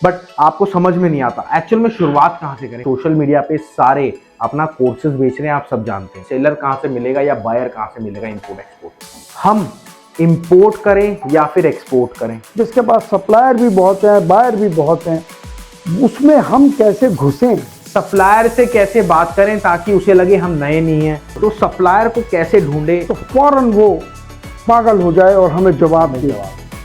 But आपको समझ में नहीं आता एक्चुअल में शुरुआत कहाँ से करें। सोशल मीडिया पे सारे अपना कोर्सेज बेच रहे हैं, आप सब जानते हैं। सेलर कहाँ से मिलेगा या बायर कहाँ से मिलेगा इंपोर्ट एक्सपोर्ट। हम इंपोर्ट करें या फिर एक्सपोर्ट करें। जिसके पास सप्लायर भी बहुत है, बायर भी बहुत हैं, उसमें हम कैसे घुसें। सप्लायर से कैसे बात करें ताकि उसे लगे हम नए नहीं हैं। तो सप्लायर को कैसे ढूंढे तो फौरन वो पागल हो जाए और हमें जवाब दे।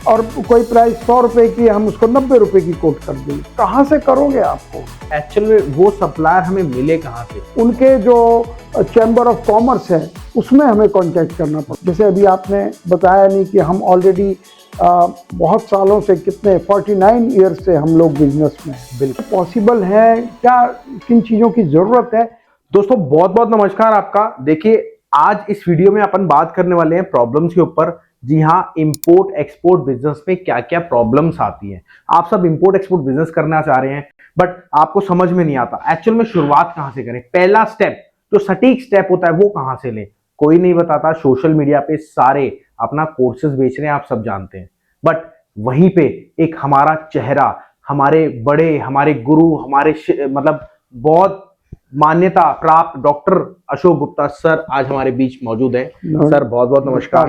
और कोई प्राइस 100 रुपए की, हम उसको 90 रुपए की कोट कर दें। कहाँ से करोगे आपको? एक्चुअल में वो सप्लायर हमें मिले कहाँ से? उनके जो चैम्बर ऑफ कॉमर्स है उसमें हमें कांटेक्ट करना पड़ता। जैसे अभी आपने बताया नहीं कि हम ऑलरेडी बहुत सालों से, कितने 49 ईयर्स से हम लोग बिजनेस में हैं। बिल्कुल पॉसिबल है क्या? किन चीज़ों की ज़रूरत है? दोस्तों बहुत बहुत नमस्कार आपका। देखिए आज इस वीडियो में अपन बात करने वाले हैं प्रॉब्लम्स के ऊपर। जी हाँ, इंपोर्ट एक्सपोर्ट बिजनेस में क्या क्या प्रॉब्लम्स आती हैं। आप सब इंपोर्ट एक्सपोर्ट बिजनेस करना चाह रहे हैं बट आपको समझ में नहीं आता एक्चुअल में शुरुआत कहाँ से करें। पहला स्टेप जो सटीक स्टेप होता है वो कहाँ से लें, कोई नहीं बताता। सोशल मीडिया पे सारे अपना कोर्सेज बेच रहे हैं, आप सब जानते हैं। बट वहीं पे एक हमारा चेहरा, हमारे बड़े, हमारे गुरु, हमारे मतलब बहुत मान्यता प्राप्त डॉक्टर अशोक गुप्ता सर आज हमारे बीच मौजूद हैं। सर बहुत बहुत नमस्कार।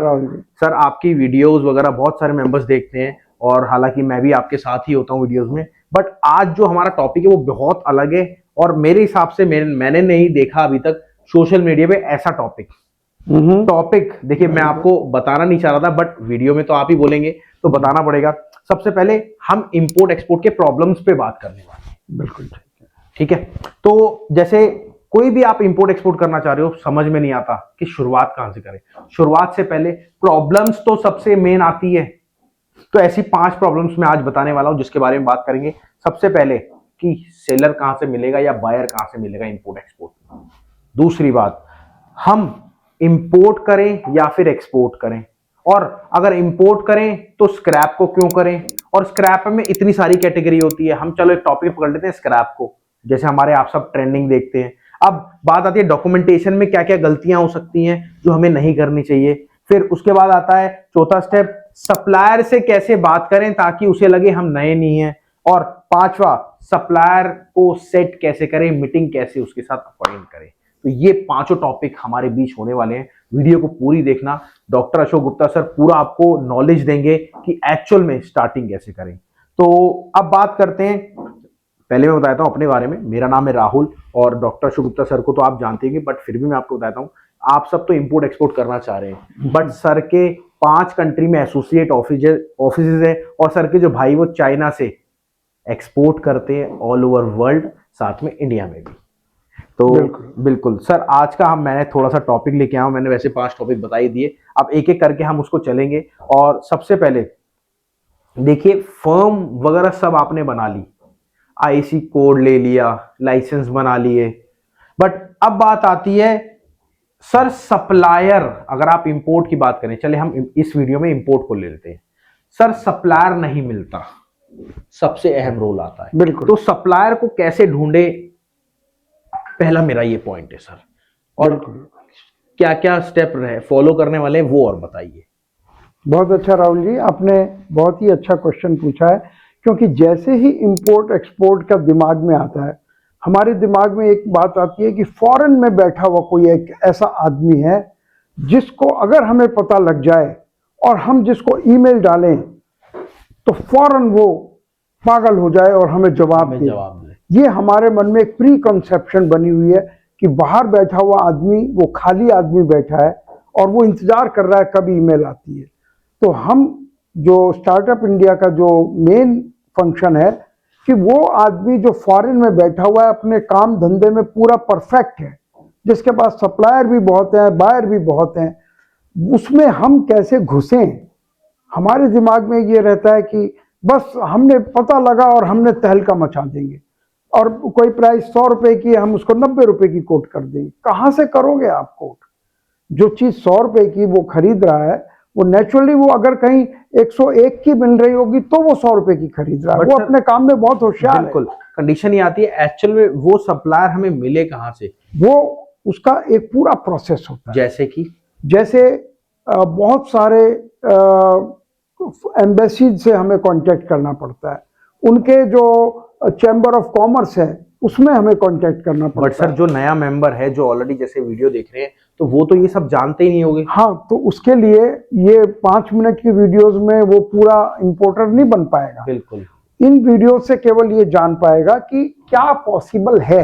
सर आपकी वीडियोस वगैरह बहुत सारे मेंबर्स देखते हैं और हालांकि मैं भी आपके साथ ही होता हूँ वीडियोस में। बट आज जो हमारा टॉपिक है वो बहुत अलग है और मेरे हिसाब से मैंने नहीं देखा अभी तक सोशल मीडिया पे ऐसा टॉपिक। देखिए मैं आपको बताना नहीं चाह रहा था बट वीडियो में तो आप ही बोलेंगे तो बताना पड़ेगा। सबसे पहले हम इंपोर्ट एक्सपोर्ट के प्रॉब्लम्स पे बात करने वाले हैं। बिल्कुल ठीक है। तो जैसे कोई भी आप इंपोर्ट एक्सपोर्ट करना चाह रहे हो, समझ में नहीं आता कि शुरुआत कहां से करें। शुरुआत से पहले प्रॉब्लम्स तो सबसे मेन आती है। तो ऐसी 5 प्रॉब्लम्स मैं आज बताने वाला हूं जिसके बारे में बात करेंगे। सबसे पहले कि सेलर कहां से मिलेगा या बायर कहां से मिलेगा इंपोर्ट एक्सपोर्ट। दूसरी बात, हम इंपोर्ट करें या फिर एक्सपोर्ट करें, और अगर इंपोर्ट करें तो स्क्रैप को क्यों करें, और स्क्रैप में इतनी सारी कैटेगरी होती है। हम चलो एक टॉपिक पकड़ लेते हैं स्क्रैप को, जैसे हमारे आप सब ट्रेंडिंग देखते हैं। अब बात आती है डॉक्यूमेंटेशन में क्या क्या गलतियां हो सकती हैं जो हमें नहीं करनी चाहिए। फिर उसके बाद आता है चौथा स्टेप, सप्लायर से कैसे बात करें ताकि उसे लगे हम नए नहीं हैं। और पांचवा, सप्लायर को सेट कैसे करें, मीटिंग कैसे उसके साथ अपॉइंट करें। तो ये 5 टॉपिक हमारे बीच होने वाले हैं। वीडियो को पूरी देखना। डॉक्टर अशोक गुप्ता सर पूरा आपको नॉलेज देंगे कि एक्चुअल में स्टार्टिंग कैसे करें। तो अब बात करते हैं, पहले मैं बताता हूं अपने बारे में। मेरा नाम है राहुल और डॉक्टर अशोक गुप्ता सर को तो आप जानते हैं बट फिर भी मैं आपको बताता हूं। आप सब तो इंपोर्ट एक्सपोर्ट करना चाह रहे हैं बट सर के 5 कंट्री में एसोसिएट ऑफिस है और सर के जो भाई वो चाइना से एक्सपोर्ट करते हैं ऑल ओवर वर्ल्ड, साथ में इंडिया में भी। तो बिल्कुल सर आज का मैंने थोड़ा सा टॉपिक लेके आया हूं। मैंने वैसे 5 टॉपिक बता ही दिए, अब एक एक करके हम उसको चलेंगे। और सबसे पहले देखिए, फर्म वगैरह सब आपने बना ली, आईसी कोड ले लिया, लाइसेंस बना लिए, बट अब बात आती है सर सप्लायर। अगर आप इंपोर्ट की बात करें, चले हम इस वीडियो में इंपोर्ट को ले लेते हैं। सर सप्लायर नहीं मिलता, सबसे अहम रोल आता है। बिल्कुल। तो सप्लायर को कैसे ढूंढे, पहला मेरा ये पॉइंट है सर। और क्या क्या स्टेप रहे फॉलो करने वाले हैं वो और बताइए। बहुत अच्छा राहुल जी, आपने बहुत ही अच्छा क्वेश्चन पूछा है। क्योंकि जैसे ही इंपोर्ट एक्सपोर्ट का दिमाग में आता है, हमारे दिमाग में एक बात आती है कि फॉरेन में बैठा हुआ कोई एक ऐसा आदमी है जिसको अगर हमें पता लग जाए और हम जिसको ईमेल डालें तो फौरन वो पागल हो जाए और हमें जवाब दे। ये हमारे मन में एक प्री कंसेप्शन बनी हुई है कि बाहर बैठा हुआ आदमी, वो खाली आदमी बैठा है और वो इंतजार कर रहा है कब ईमेल आती है। तो हम जो स्टार्टअप इंडिया का जो मेन फंक्शन है कि वो आदमी जो फॉरेन में बैठा हुआ है, अपने काम धंधे में पूरा परफेक्ट है, जिसके पास सप्लायर भी बहुत हैं, बायर भी बहुत हैं, उसमें हम कैसे घुसें। हमारे दिमाग में ये रहता है कि बस हमने पता लगा और हमने तहलका मचा देंगे, और कोई प्राइस 100 रुपए की, हम उसको 90 रुपए की कोट कर देंगे। कहाँ से करोगे आप कोट? जो चीज 100 रुपए की वो खरीद रहा है, वो नेचुरली वो अगर कहीं 101 की मिल रही होगी तो वो 100 रुपए की खरीद रहा है। वो अपने काम में बहुत होशियार है। बिल्कुल, कंडीशन ये आती है एक्चुअल में वो सप्लायर हमें मिले कहां से, वो उसका एक पूरा प्रोसेस होता है। जैसे बहुत सारे एम्बेसीज से हमें कांटेक्ट करना पड़ता है, उनके जो चैम्बर ऑफ कॉमर्स है उसमें हमें कांटेक्ट करना बट पड़ता सर है। जो नया मेंबर है जो ऑलरेडी जैसे वीडियो देख रहे हैं तो वो तो ये सब जानते ही नहीं होंगे। हाँ, तो उसके लिए ये 5 मिनट की वीडियोस में वो पूरा इंपोर्टर नहीं बन पाएगा। बिल्कुल। इन वीडियो से केवल ये जान पाएगा कि क्या पॉसिबल है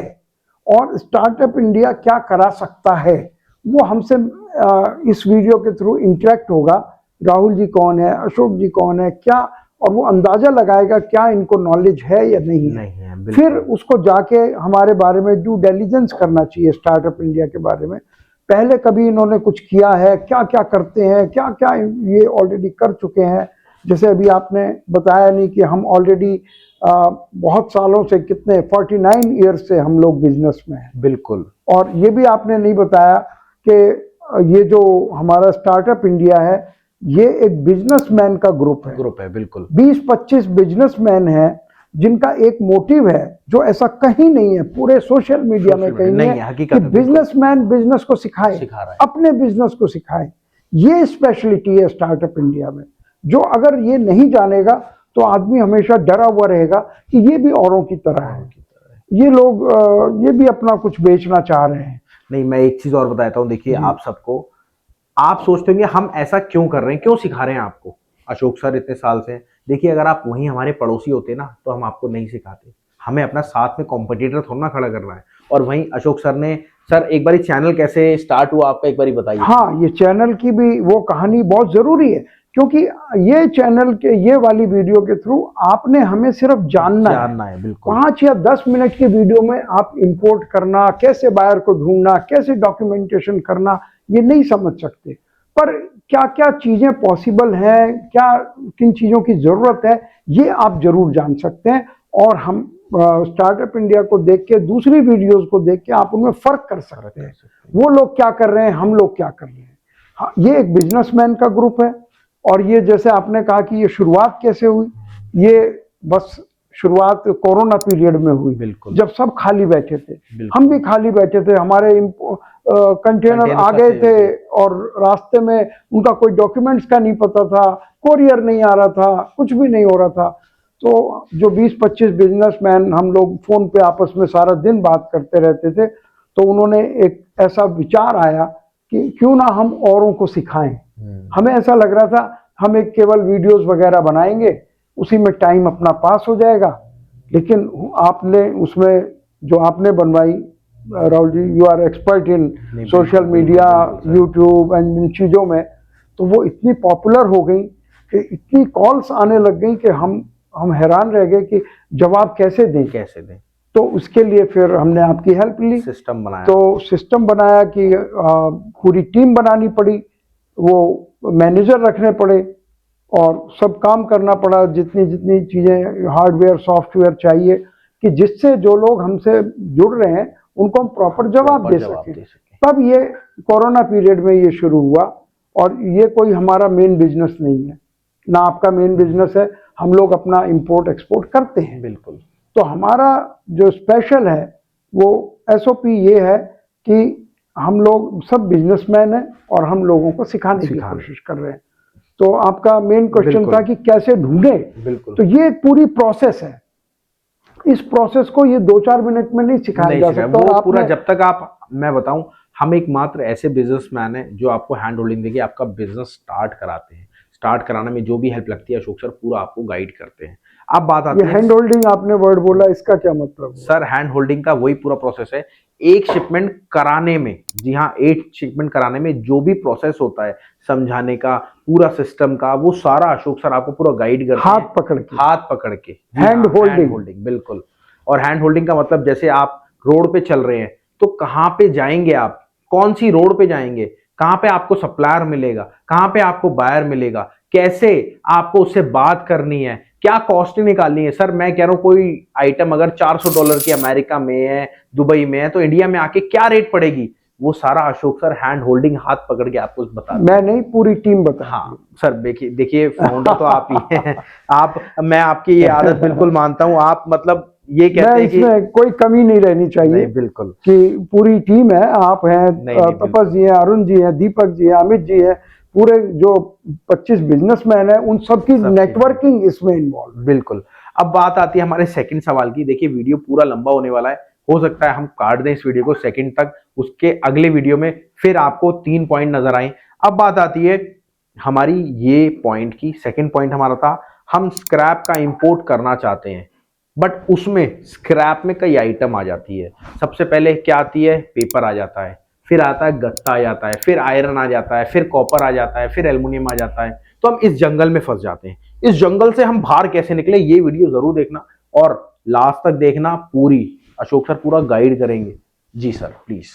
और स्टार्टअप इंडिया क्या करा सकता है। वो हमसे इस वीडियो के थ्रू इंटरेक्ट होगा, राहुल जी कौन है, अशोक जी कौन है, क्या, और वो अंदाजा लगाएगा क्या इनको नॉलेज है या नहीं है। फिर उसको जाके हमारे बारे में ड्यू डिलिजेंस करना चाहिए स्टार्टअप इंडिया के बारे में। पहले कभी इन्होंने कुछ किया है, क्या क्या करते हैं, क्या क्या ये ऑलरेडी कर चुके हैं। जैसे अभी आपने बताया नहीं कि हम ऑलरेडी बहुत सालों से, कितने 49 ईयर्स से हम लोग बिजनेस में हैं। बिल्कुल। और ये भी आपने नहीं बताया कि ये जो हमारा स्टार्टअप इंडिया है ये एक बिजनेसमैन का ग्रुप है। बिल्कुल। 20-25 बिजनेसमैन हैं जिनका एक मोटिव है जो ऐसा कहीं नहीं है, पूरे सोशल मीडिया में कहीं नहीं है कि बिजनेसमैन बिजनेस को सिखाए, अपने बिजनेस को सिखाए। ये स्पेशलिटी है स्टार्टअप इंडिया में, जो अगर ये नहीं जानेगा तो आदमी हमेशा डरा हुआ रहेगा कि ये भी औरों की तरह है, ये लोग ये भी अपना कुछ बेचना चाह रहे हैं। नहीं, मैं एक चीज और बताता हूँ। देखिए आप सबको, आप सोचते होंगे हम ऐसा क्यों कर रहे हैं, क्यों सिखा रहे हैं आपको। अशोक सर इतने साल से, देखिए अगर आप वहीं हमारे पड़ोसी होते ना तो हम आपको नहीं सिखाते। हमें अपना साथ में कॉम्पिटिटर थोड़ा ना खड़ा करना है। और वहीं अशोक सर ने, सर एक बारी चैनल कैसे स्टार्ट हुआ आपका, एक बारी बताइए। हाँ, ये चैनल की भी वो कहानी बहुत जरूरी है, क्योंकि ये चैनल के ये वाली वीडियो के थ्रू आपने हमें सिर्फ जानना है। बिल्कुल। 5 या 10 मिनट की वीडियो में आप इंपोर्ट करना, कैसे बायर को ढूंढना, कैसे डॉक्यूमेंटेशन करना, ये नहीं समझ सकते। पर क्या क्या चीजें पॉसिबल हैं, क्या किन चीजों की जरूरत है, ये आप जरूर जान सकते हैं। और हम स्टार्टअप इंडिया को देख के, दूसरी वीडियोस को देख के आप उनमें फर्क कर सकते हैं। वो लोग क्या कर रहे हैं, हम लोग क्या कर रहे हैं। हाँ, ये एक बिजनेसमैन का ग्रुप है। और ये जैसे आपने कहा कि ये शुरुआत कैसे हुई, ये बस शुरुआत कोरोना पीरियड में हुई। बिल्कुल। जब सब खाली बैठे थे, हम भी खाली बैठे थे, हमारे कंटेनर आ गए थे और रास्ते में उनका कोई डॉक्यूमेंट्स का नहीं पता था, कोरियर नहीं आ रहा था, कुछ भी नहीं हो रहा था। तो जो 20-25 बिजनेसमैन हम लोग फोन पे आपस में सारा दिन बात करते रहते थे, तो उन्होंने एक ऐसा विचार आया कि क्यों ना हम औरों को सिखाएं। हमें ऐसा लग रहा था हम एक केवल वीडियोस वगैरह बनाएंगे, उसी में टाइम अपना पास हो जाएगा। लेकिन आपने उसमें जो आपने बनवाई, Rahul ji, you are expert in social media, YouTube and इन चीज़ों में, तो वो इतनी पॉपुलर हो गई कि इतनी कॉल्स आने लग गई कि हम हैरान रह गए कि जवाब कैसे दें। तो उसके लिए फिर हमने आपकी हेल्प ली, सिस्टम बनाया। तो सिस्टम बनाया कि पूरी टीम बनानी पड़ी, वो मैनेजर रखने पड़े और सब काम करना पड़ा, जितनी जितनी चीज़ें हार्डवेयर सॉफ्टवेयर चाहिए, कि जिससे जो लोग हमसे जुड़ रहे हैं उनको हम प्रॉपर जवाब दे सकें। तब ये कोरोना पीरियड में ये शुरू हुआ। और ये कोई हमारा मेन बिजनेस नहीं है, ना आपका मेन बिजनेस है। हम लोग अपना इंपोर्ट एक्सपोर्ट करते हैं। बिल्कुल। तो हमारा जो स्पेशल है वो एसओपी ये है कि हम लोग सब बिजनेसमैन हैं और हम लोगों को सिखाने की कोशिश कर रहे हैं। तो आपका मेन क्वेश्चन था कि कैसे ढूंढे। तो ये एक पूरी प्रोसेस है। इस प्रोसेस को ये 2-4 मिनट में नहीं सिखाया जा सकता। वो पूरा जब तक आप, मैं बताऊं, हम एकमात्र ऐसे बिजनेसमैन हैं जो आपको हैंड होल्डिंग देके आपका बिजनेस स्टार्ट कराते हैं। स्टार्ट कराने में जो भी हेल्प लगती है अशोक सर पूरा आपको गाइड करते हैं। अब बात आती है, हैंड होल्डिंग आपने वर्ड बोला, इसका क्या मतलब है? सर हैंड होल्डिंग का वही पूरा प्रोसेस है। एक शिपमेंट कराने में, जी हाँ, 8 शिपमेंट कराने में जो भी प्रोसेस होता है, समझाने का, पूरा सिस्टम का, वो सारा अशोक सर आपको पूरा गाइड करते हैं। हाथ पकड़ के हैंड होल्डिंग। बिल्कुल। और हैंड होल्डिंग का मतलब, जैसे आप रोड पे चल रहे हैं तो कहाँ पे जाएंगे आप, कौन सी रोड पे जाएंगे, कहाँ पे आपको सप्लायर मिलेगा, कहाँ पे आपको बायर मिलेगा, कैसे आपको उससे बात करनी है, क्या कॉस्ट निकालनी है। सर मैं कह रहा हूं, कोई आइटम अगर $400 की अमेरिका में है, दुबई में है, तो इंडिया में आके क्या रेट पड़ेगी, वो सारा अशोक सर हैंड होल्डिंग, हाथ पकड़ के आपको बता। मैं नहीं, पूरी टीम बता। हाँ सर, देखिए फाउंडर तो आप ही हैं। मैं आपकी ये आदत बिल्कुल मानता हूँ। आप मतलब ये कहते हैं कि इसमें कोई कमी नहीं रहनी चाहिए। बिल्कुल, कि पूरी टीम है, आप हैं, तपस जी हैं, अरुण जी हैं, दीपक जी हैं, अमित जी हैं, पूरे जो 25 बिजनेसमैन हैं, उन सबकी नेटवर्किंग इसमें इन्वॉल्व। बिल्कुल। अब बात आती है हमारे सेकंड सवाल की। देखिए वीडियो पूरा लंबा होने वाला है, हो सकता है हम काट दें इस वीडियो को सेकंड तक, उसके अगले वीडियो में फिर आपको 3 पॉइंट नजर आए। अब बात आती है हमारी ये पॉइंट की, सेकंड पॉइंट हमारा था हम स्क्रैप का इंपोर्ट करना चाहते हैं, बट उसमें स्क्रैप में कई आइटम आ जाती है। सबसे पहले क्या आती है, पेपर आ जाता है, फिर आता है गत्ता आ जाता है, फिर आयरन आ जाता है, फिर कॉपर आ जाता है, फिर एल्युमिनियम आ जाता है। तो हम इस जंगल में फंस जाते हैं। इस जंगल से हम बाहर कैसे निकले, ये वीडियो जरूर देखना और लास्ट तक देखना पूरी। अशोक सर पूरा गाइड करेंगे। जी सर प्लीज।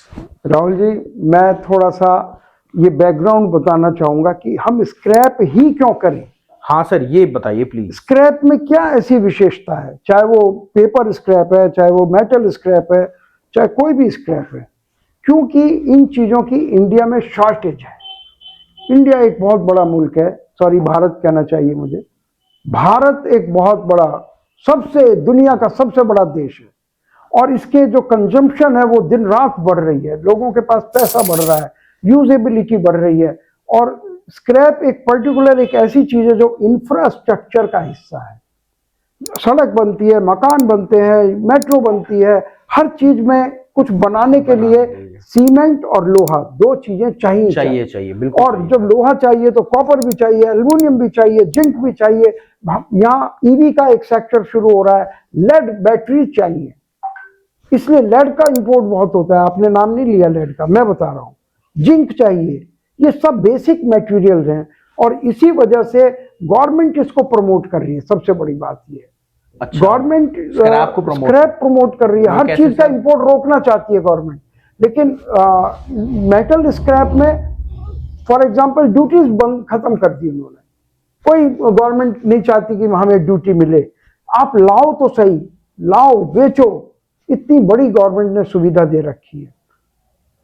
राहुल जी, मैं थोड़ा सा ये बैकग्राउंड बताना चाहूंगा कि हम स्क्रैप ही क्यों करें। हाँ सर ये बताइए प्लीज। स्क्रैप में क्या ऐसी विशेषता है, चाहे वो पेपर स्क्रैप है, चाहे वो मेटल स्क्रैप है, चाहे कोई भी स्क्रैप है, क्योंकि इन चीजों की इंडिया में शॉर्टेज है। इंडिया एक बहुत बड़ा मुल्क है, सॉरी भारत कहना चाहिए मुझे। भारत एक बहुत बड़ा, सबसे दुनिया का सबसे बड़ा देश है और इसके जो कंजम्पशन है वो दिन रात बढ़ रही है। लोगों के पास पैसा बढ़ रहा है, यूजेबिलिटी बढ़ रही है। और स्क्रैप एक पर्टिकुलर एक ऐसी चीज है जो इंफ्रास्ट्रक्चर का हिस्सा है। सड़क बनती है, मकान बनते हैं, मेट्रो बनती है, हर चीज में कुछ बनाने के लिए सीमेंट और लोहा दो चीजें चाहिए बिल्कुल। और जब लोहा चाहिए तो कॉपर भी चाहिए, एल्युमिनियम भी चाहिए, जिंक भी चाहिए। यहाँ ईवी का एक सेक्टर शुरू हो रहा है, लेड बैटरी चाहिए, इसलिए लेड का इंपोर्ट बहुत होता है। आपने नाम नहीं लिया लेड का, मैं बता रहा हूँ। जिंक चाहिए, ये सब बेसिक मटेरियल्स हैं और इसी वजह से गवर्नमेंट इसको प्रमोट कर रही है। सबसे बड़ी बात ये है, गवर्नमेंट स्क्रैप प्रमोट कर रही है, हर चीज का इंपोर्ट रोकना चाहती है गवर्नमेंट। लेकिन मेटल स्क्रैप में फॉर एग्जांपल ड्यूटीज बंद खत्म कर दी उन्होंने। कोई गवर्नमेंट नहीं चाहती कि हमें ड्यूटी मिले, आप लाओ तो सही, लाओ बेचो, इतनी बड़ी गवर्नमेंट ने सुविधा दे रखी है।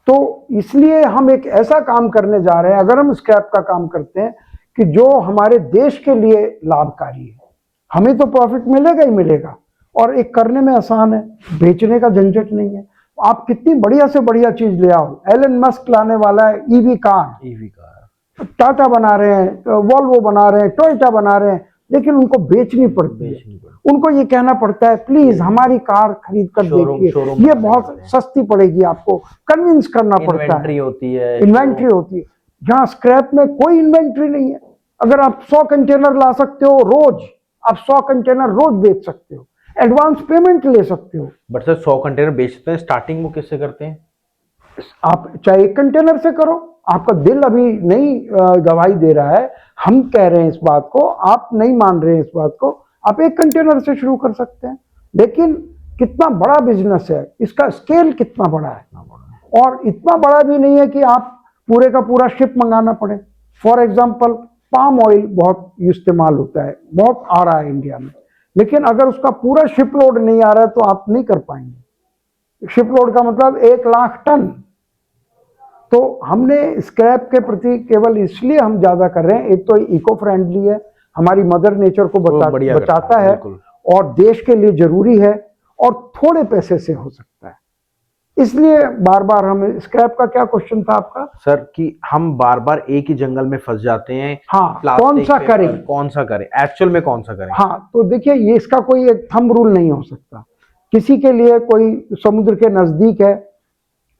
तो इसलिए हम एक ऐसा काम करने जा रहे हैं, अगर हम स्क्रैप का काम करते हैं, कि जो हमारे देश के लिए लाभकारी है। हमें तो प्रॉफिट मिलेगा ही मिलेगा और एक करने में आसान है, बेचने का झंझट नहीं है। आप कितनी बढ़िया से बढ़िया चीज ले आओ, एलन मस्क लाने वाला है ईवी कार, टाटा बना रहे हैं, वॉल्वो बना रहे हैं, टोयोटा बना रहे हैं, लेकिन उनको बेचनी पड़ती है। उनको ये कहना पड़ता है प्लीज हमारी कार खरीद कर देखिए, ये बहुत सस्ती पड़ेगी, आपको कन्विंस करना पड़ता है, इन्वेंट्री होती है। जहाँ स्क्रैप में कोई इन्वेंट्री नहीं है। अगर आप 100 कंटेनर ला सकते हो रोज, आप 100 कंटेनर रोज बेच सकते हो, एडवांस पेमेंट ले सकते हो। बट सर 100 कंटेनर बेचते हैं, स्टार्टिंग वो किससे करते हैं? आप चाहे 1 कंटेनर से करो, आपका दिल अभी नहीं गवाही दे रहा है, हम कह रहे हैं इस बात को, आप नहीं मान रहे हैं इस बात को, आप 1 कंटेनर से शुरू कर सकते हैं। लेकिन कितना बड़ा बिजनेस है, इसका स्केल कितना बड़ा है, और इतना बड़ा भी नहीं है कि आप पूरे का पूरा शिप मंगाना पड़े। फॉर एग्जाम्पल पाम ऑयल बहुत इस्तेमाल होता है, बहुत आ रहा है इंडिया में, लेकिन अगर उसका पूरा शिप लोड नहीं आ रहा है तो आप नहीं कर पाएंगे। शिप लोड का मतलब 1 लाख टन। तो हमने स्क्रैप के प्रति केवल इसलिए हम ज्यादा कर रहे हैं, एक तो इको फ्रेंडली है, हमारी मदर नेचर को बचाता है और देश के लिए जरूरी है और थोड़े पैसे से हो सकता है, इसलिए बार बार हम स्क्रैप का क्या क्वेश्चन था आपका सर कि हम बार बार एक ही जंगल में फंस जाते हैं। हाँ, कौन सा करें एक्चुअल में कौन सा करें? हाँ, तो देखिए ये इसका कोई एक थंब रूल नहीं हो सकता। किसी के लिए कोई समुद्र के नजदीक है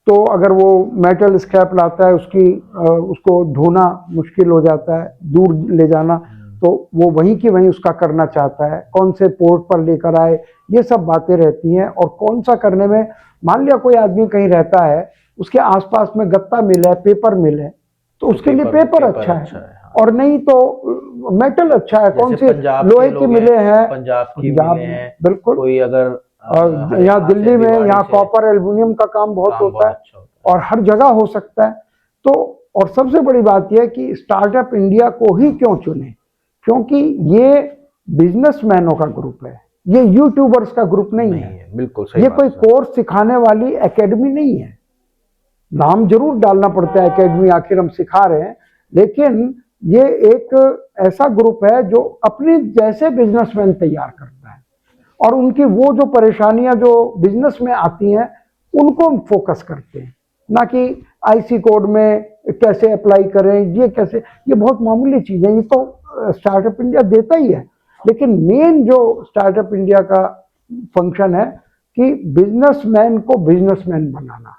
तो अगर वो मेटल स्क्रैप लाता है, उसको ढोना मुश्किल हो जाता है, दूर ले जाना, तो वो वहीं की वहीं उसका करना चाहता है। कौन से पोर्ट पर लेकर आए, ये सब बातें रहती हैं। और कौन सा करने में, मान लिया कोई आदमी कहीं रहता है, उसके आसपास में गत्ता मिल है, पेपर मिल है, तो उसके लिए पेपर अच्छा है, और नहीं तो मेटल अच्छा है। कौन से लोहे के मिले हैं, पंजाब बिल्कुल, कोई अगर यहाँ दिल्ली में यहाँ कॉपर एल्युमिनियम का काम बहुत होता है और हर जगह हो सकता है। तो और सबसे बड़ी बात यह है कि स्टार्टअप इंडिया को ही क्यों चुने, क्योंकि ये बिजनेसमैनों का ग्रुप है, ये यूट्यूबर्स का ग्रुप नहीं है। बिल्कुल सही ये कोई कोर्स सिखाने वाली एकेडमी नहीं है। नाम जरूर डालना पड़ता है एकेडमी, आखिर हम सिखा रहे हैं, लेकिन ये एक ऐसा ग्रुप है जो अपने जैसे बिजनेसमैन तैयार करता है और उनकी वो जो परेशानियां जो बिजनेस में आती हैं उनको हम फोकस करते हैं, ना कि आईसी कोड में कैसे अप्लाई करें, ये कैसे, ये बहुत मामूली चीज है, ये तो स्टार्टअप इंडिया देता ही है। लेकिन मेन जो स्टार्टअप इंडिया का फंक्शन है कि बिजनेसमैन को बिजनेसमैन बनाना,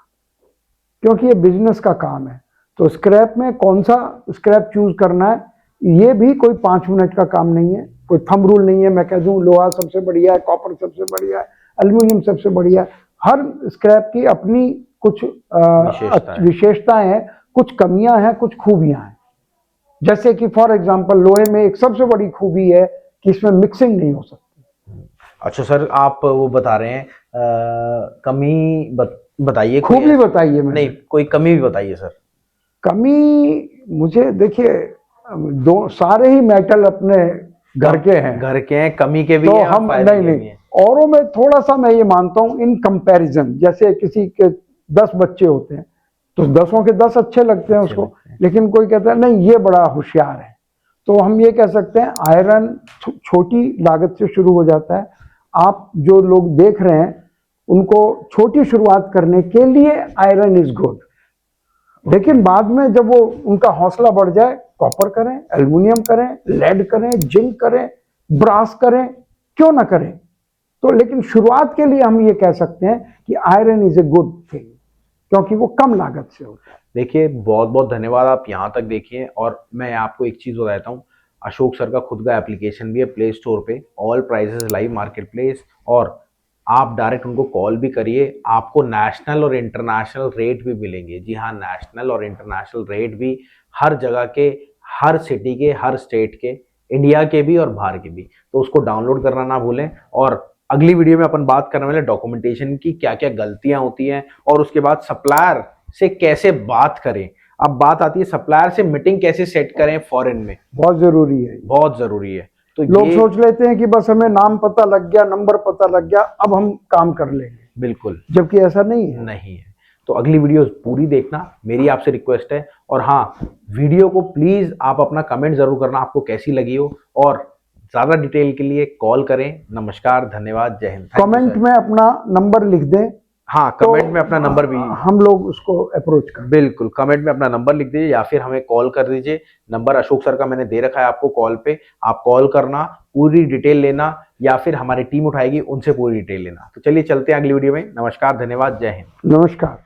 क्योंकि ये बिजनेस का काम है। तो स्क्रैप में कौन सा स्क्रैप चूज करना है, ये भी कोई 5 मिनट का काम नहीं है, कोई थंब रूल नहीं है मैं कह दूं लोहा सबसे बढ़िया है, कॉपर सबसे बढ़िया है, एल्यूमिनियम सबसे बढ़िया है। हर स्क्रैप की अपनी कुछ विशेषताएं हैं, कुछ कमियां हैं, कुछ खूबियां हैं। जैसे कि फॉर एग्जांपल लोहे में एक सबसे बड़ी खूबी है कि इसमें मिक्सिंग नहीं हो सकती। अच्छा सर, आप वो बता रहे हैं कमी बताइए, खूबी बताइए मैंने। नहीं, कोई कमी भी बताइए सर। कमी मुझे देखिए, दो सारे ही मेटल अपने घर के हैं, कमी के भी तो हैं और हम फायदे नहीं के भी नहीं हैं। औरों में थोड़ा सा मैं ये मानता हूं इन कंपैरिजन, जैसे किसी के 10 बच्चे होते हैं तो 10 के 10 अच्छे लगते हैं उसको, लेकिन कोई कहता है नहीं ये बड़ा होशियार है। तो हम ये कह सकते हैं आयरन छोटी लागत से शुरू हो जाता है। आप जो लोग देख रहे हैं उनको छोटी शुरुआत करने के लिए आयरन इज गुड, लेकिन बाद में जब वो उनका हौसला बढ़ जाए कॉपर करें, एल्युमिनियम करें, लेड करें, जिंक करें, ब्रास करें, क्यों ना करें। तो लेकिन शुरुआत के लिए हम ये कह सकते हैं कि iron is a good thing, क्योंकि वो कम लागत से होता है। देखिए बहुत बहुत धन्यवाद, आप यहाँ तक देखिए। और मैं आपको एक चीज़ बताता हूँ, अशोक सर का खुद का एप्लीकेशन भी है प्ले स्टोर पे, all prices live market place, और आप डायरेक्ट उनको कॉल भी करिए, आपको नेशनल और इंटरनेशनल रेट भी मिलेंगे। जी हाँ, नेशनल और इंटरनेशनल रेट भी, हर जगह के, हर सिटी के, हर स्टेट के, इंडिया के भी और बाहर के भी। तो उसको डाउनलोड करना ना भूलें। और अगली वीडियो में अपन बात करने वाले डॉक्यूमेंटेशन की, क्या क्या गलतियां होती हैं, और उसके बाद सप्लायर से कैसे बात करें। अब बात आती है सप्लायर से मीटिंग कैसे सेट करें फॉरेन में, बहुत जरूरी है, बहुत जरूरी है। तो लोग सोच लेते हैं कि बस हमें नाम पता लग गया, नंबर पता लग गया, अब हम काम कर लेंगे, बिल्कुल जबकि ऐसा नहीं है। नहीं है। तो अगली वीडियो पूरी देखना, मेरी आपसे रिक्वेस्ट है। और हाँ, वीडियो को प्लीज आप अपना कमेंट जरूर करना आपको कैसी लगी हो, और ज्यादा डिटेल के लिए कॉल करें। नमस्कार, धन्यवाद, जय हिंद। कमेंट में अपना नंबर लिख दें, हाँ, कमेंट में अपना नंबर भी, हम लोग उसको अप्रोच करें। बिल्कुल, कमेंट में अपना नंबर लिख दीजिए या फिर हमें कॉल कर दीजिए। नंबर अशोक सर का मैंने दे रखा है आपको कॉल पे, आप कॉल करना, पूरी डिटेल लेना, या फिर हमारी टीम उठाएगी उनसे पूरी डिटेल लेना। तो चलिए चलते हैं अगली वीडियो में। नमस्कार, धन्यवाद, जय हिंद। नमस्कार।